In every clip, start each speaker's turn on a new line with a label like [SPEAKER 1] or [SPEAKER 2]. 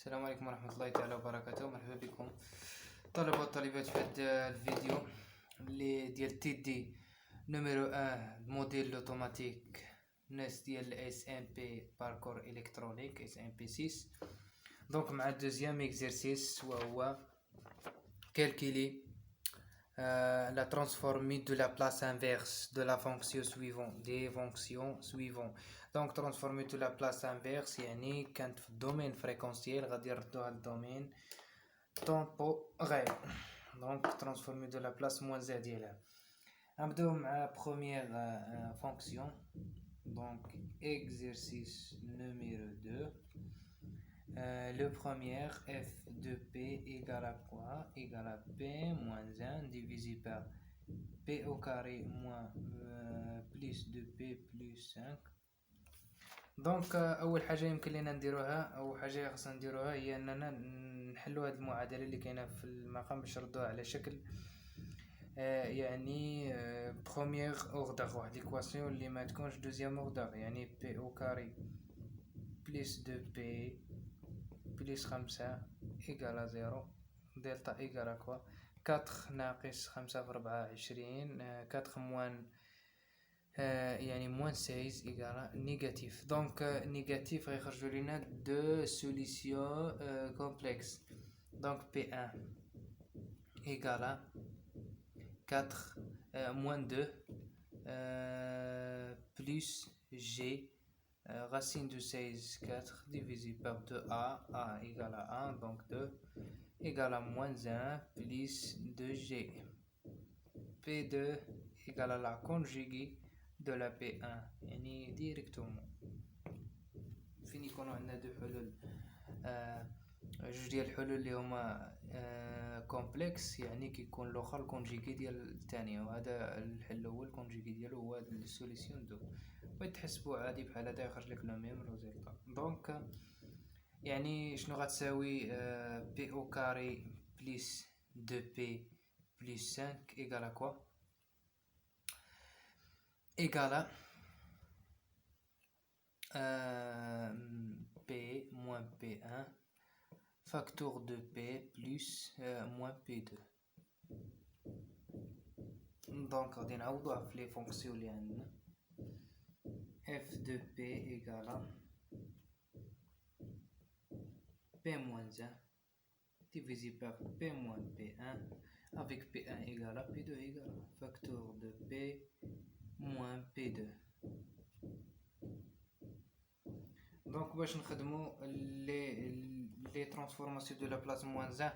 [SPEAKER 1] السلام عليكم ورحمة الله تعالى وبركاته. مرحبا بكم طلبة والطالبات في هذا الفيديو اللي ديال تي دي نيميرو 1 موديل اوتوماتيك ناس ديال اس ام بي باركور الكترونيك اس ام بي 6. دونك مع الدوزيام اكزرسيس وهو calculer la transformée de la place inverse de la fonction suivante des fonctions suivantes. Donc transformée de la place inverse يعني كانت في الدومين فريكونسيال غادي نردوها للدومين temporel. Donc transformée de la place moins a ديالها. نبداو مع première fonction. Donc exercice numéro 2. Le premier f de p égale à quoi? Égale à p moins 1 divisé par p au carré moins plus de p plus 5. دونك اول حاجه يمكن لنا نديروها او حاجه خاصنا نديروها هي اننا نحلوا هذه المعادله اللي كاينه في المقام باش نردوها على شكل يعني بروميير اوردر، واحد ليكواسيون اللي ما تكونش دوزيام اوردر، يعني بي او كاري بلس دو بي بلس 5 إيكالا 0 دلتا إيكالا كوا 4 ناقص 5 في 24 4 موان يعني موان 16 إيكالا نيجاتيف. دونك نيجاتيف غيخرجوا لينا دو سوليسيون كومبلكس. دونك بي 1 إيكالا 4 موان 2 بلس جي racine de 16, 4 divisé par 2a, a égale à 1, donc 2 égale à moins 1 plus 2g. P2 égale à la conjuguée de la P1, يعني directement. فين يكونوا عندنا دو حلول جوج ديال الحلول اللي هما كومبلكس، يعني كيكون الاخر الكونجيغي ديال الثانيه، وهذا الحل الاول الكونجيغي ديالو هو السوليسيون دو. وتحسبوا عادي بحال هذا يخرج لك لو ميم ريزلتا. دونك يعني شنو غتساوي بي او كاري بلس 2 بي بلس 5 ايكالا كوا؟ ايكالا P moins P1 facteur de P plus moins P2. donc غادي نعوضوها في لي فونكسيون اللي عندنا. f de P égale à P moins 1 divisé par P moins P1 avec P1 égale à P2 égale à facteur de P moins P2. دونك باش نخدمو لي ترانسفورماسيون دو لا بلاس موان 1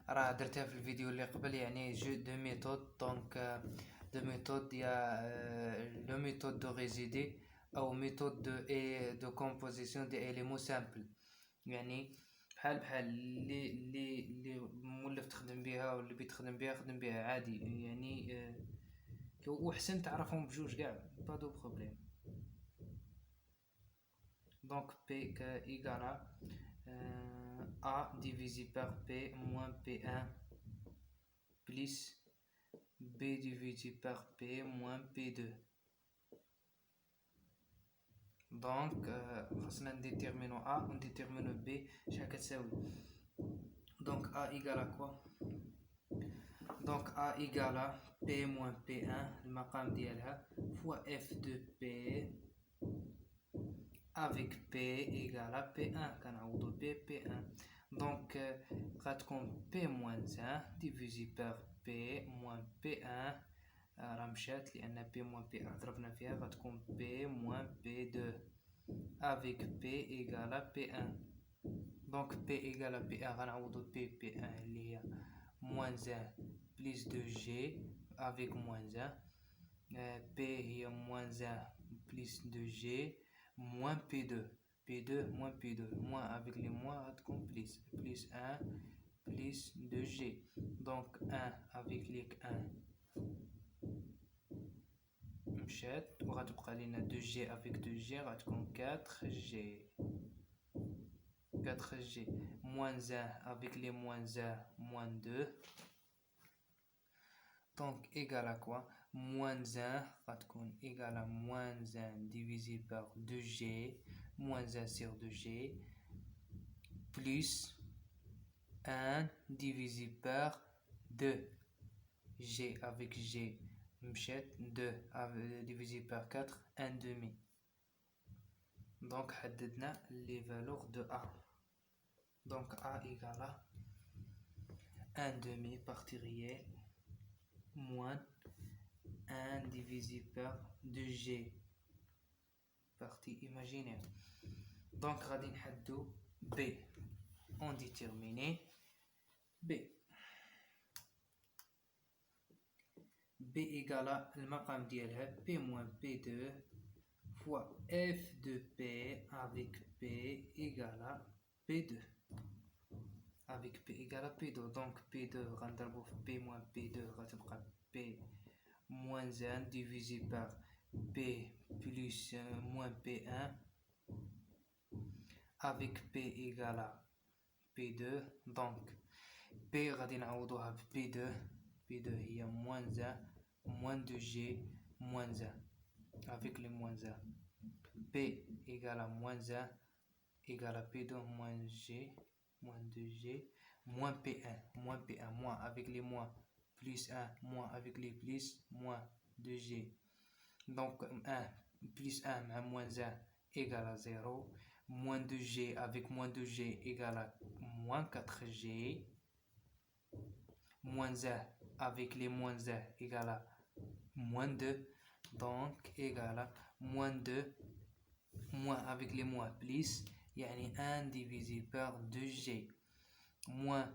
[SPEAKER 1] راه درتها في الفيديو اللي قبل، يعني جو دو ميثود. دونك دو ميثود يا لو ميثود دو ريزيدي او ميثود دو كومبوزيسيون دي اليمون سامبل، يعني بحال اللي مولف تخدم بها واللي بيتخدم بها خدم بها عادي، يعني وحسن تعرفهم بجوج كاع با دو بروبليم. Donc P égale à A divisé par P moins P1 plus B divisé par P moins P2. Donc خاصنا نديتيرمينو A ونديتيرمينو B شحال كتساوي. Donc A égale à quoi? Donc A égale à P moins P1 المقام ديالها fois F de P avec P égale à P1 كنعوضو B P1. donc غتكون P moins 1 divisé par P moins P1 راه مشات لأن P moins P1 ضربنا فيها غتكون P moins P2 avec P égale à P1. donc P égale à P1 غنعوضو P P1 اللي هي moins 1 plus 2G avec moins 1 P هي moins 1 plus 2G moins P2, P2 moins P2, moins avec les moins plus 1 plus 2G. donc 1 avec les 1 مشات وغتبقى لنا 2G avec 2G غتكون 4G 4G moins 1 avec les moins 1 moins 2. donc égal à quoi? moins 1 غتكون égal à moins 1 divisé par 2G moins 1 sur 2G plus 1 divisé par 2. G avec G, مشات 2 divisé par 4, 1 demi. Donc, حددنا les valeurs de A. Donc, A égale à 1 demi partie réelle moins 1 divisé par 2G partie imaginaire. Donc, غادي نحدو B. On détermine B. B égale à المقام ديالها P moins P2 fois F de P avec P égale à P2. Avec P égale à P2. Donc P2 غنضربو في P moins P2 غتبقى P moins 1 divisé par P plus moins P1 avec P égale à P2. Donc P غادي نعوضوها ب P2. P2 هي moins 1 moins 2G moins 1 avec les moins 1. P égale à moins 1 égale à P2 moins G moins 2G moins P1 moins avec les moins plus 1 moins avec les plus moins 2G. Donc 1 plus 1 à moins 1 égale à 0. Moins 2G avec moins 2G égale à moins 4G. Moins 1 avec les moins 1 égale à moins 2. Donc égale à moins 2 moins avec les moins plus, يعني 1 divisé par 2G moins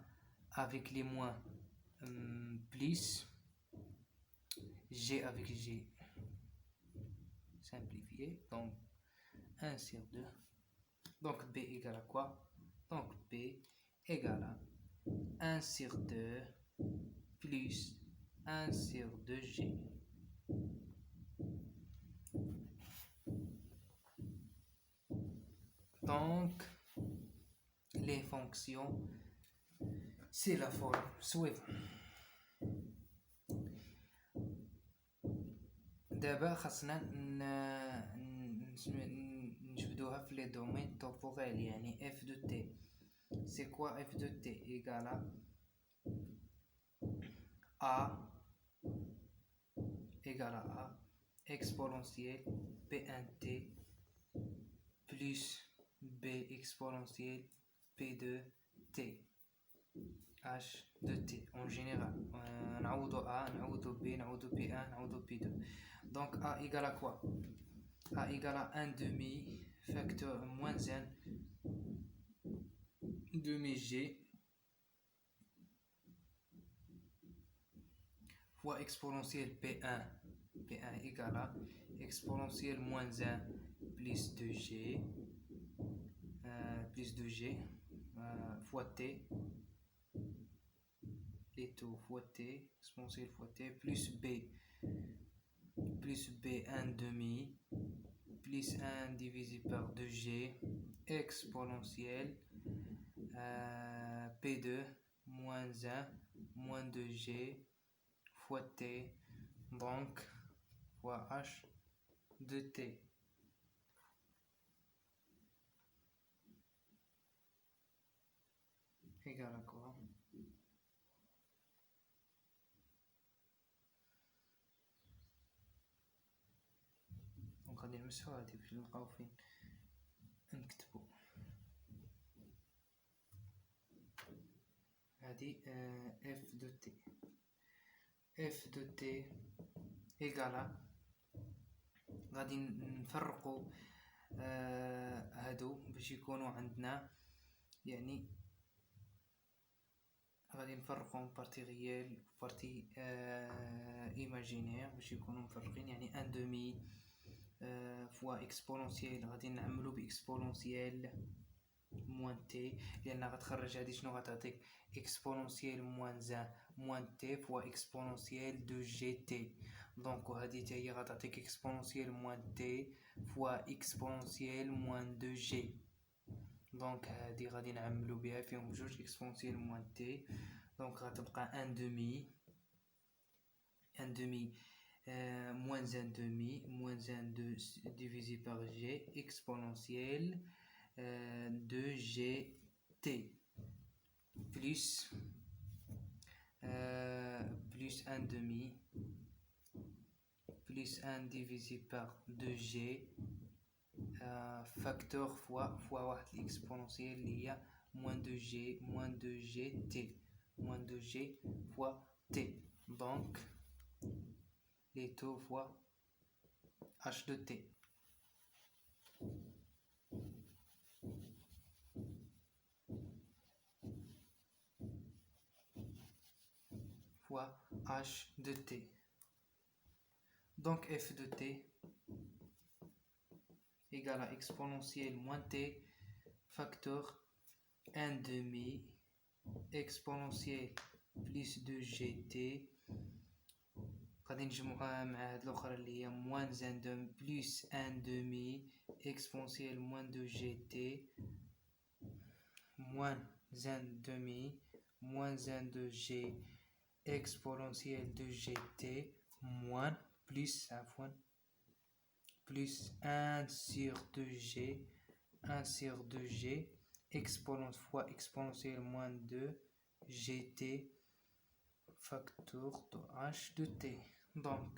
[SPEAKER 1] avec les moins plus G avec G simplifié, donc 1 sur 2. Donc B égale à quoi? Donc B égale à 1 sur 2 plus 1 sur 2G. Donc, les fonctions, c'est la forme suivante. دابا خاصنا نجبدوها في لي دومين توبوريل يعني f de t. C'est quoi f de t? Égale à A exponentielle p1t plus b exponentielle p2t h de t en général. نعوضو A, نعوضو B, نعوضو P1, نعوضو P2. Donc A égale à quoi? A égale à 1 demi facteur moins 1 demi G fois exponentielle P1. P1 égale à exponentielle moins 1 plus 2G fois T. Et tout fois T, exponentielle fois T, plus B 1 demi, plus 1 divisé par 2G, exponentielle P2 moins 1 moins 2G fois T, donc fois H de T. Égal à quoi? Donc غادي نمسحو هادي باش نلقاو فين نكتبو. هادي f de t. f de t égale غادي نفرقو هادو باش يكونوا عندنا يعني غادي نفرقهم بارتي ريال بارتي ايماجينير باش يكونوا مفرقين يعني 1 demi فوا اكسبونونسيال غادي نعملو باكسبونونسيال موان تي لان غتخرج هادي شنو غتعطيك اكسبونونسيال موان 1 موان تي فوا اكسبونونسيال دو جي تي. دونك وهادي حتى هي غتعطيك اكسبونونسيال موان تي فوا اكسبونونسيال موان دو جي. دونك هادي غادي نعملو بها فيهم بجوج اكسبونونسيال موان تي. دونك غتبقى 1 demi moins 1 demi moins 1 divisé par g exponentielle de gt plus plus 1 demi plus 1 divisé par 2g facteur fois واحد l'exponentielle il y a moins 2g t moins 2g fois t, donc les taux fois h de t fois h de t. Donc f de t égale à exponentielle moins t facteur 1 demi exponentielle plus 2gt غادي نجمعوها مع هاد الاخرى اللي هي moins 1 demi plus 1 demi exponentielle moins 2gt moins 1 demi moins 1 de g exponentielle de gt moins plus plus 1 sur 2g 1 sur 2g exponentielle fois exponentielle moins 2 gt facteur de h de t, donc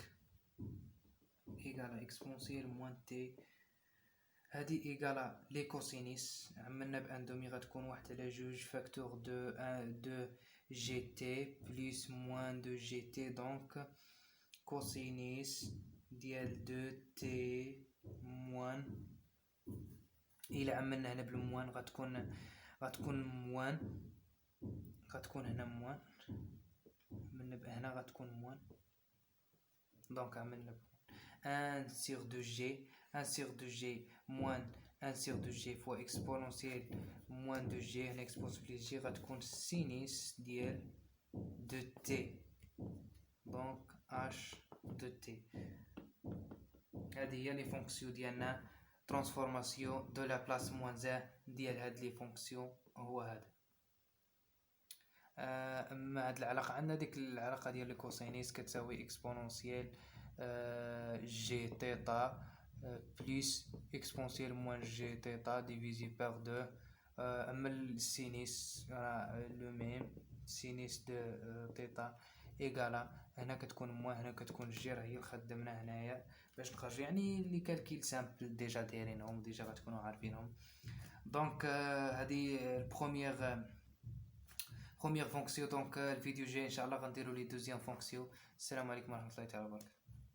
[SPEAKER 1] égal à exponentielle moins t هذه égal à les cosinus عملنا بان دومي غتكون واحد على جوج فاكتور دو 1 دو gt plus moins de gt, donc cosinus ديال 2 t moins إلا عملنا هنا بالموان غتكون موان غتكون هنا موان عملنا هنا غتكون موان، donc عملنا 1 sur 2g 1 sur 2g moins 1 sur 2g fois exponentielle moins 2g هنا exponentielle plus g غتكون sinus ديال 2t, donc h de t. هذه هي لي فونكسيون ديالنا transformation de la place moins 1 ديال هاد لي فونكسيون هو هذا. اما هاد العلاقه عندنا ديك العلاقه ديال الكوسينيس كتساوي اكسبونونسيال جي تيتا بلس اكسبونسيال موان جي تيتا ديفيزي بار دو. اما السينيس لو ميم سينيس دو تيتا ايغالا هنا كتكون موان هنا كتكون جي، راه هي اللي خدمنا هنايا باش نخرج يعني لي كالكيل سامبل ديجا دايرينهم ديجا غتكونوا عارفينهم. دونك هذه première fonction. Donc الفيديو الجاي ان شاء الله غنديروا لي دوزيام فونكسيون. السلام عليكم ورحمه الله تعالى وبركاته.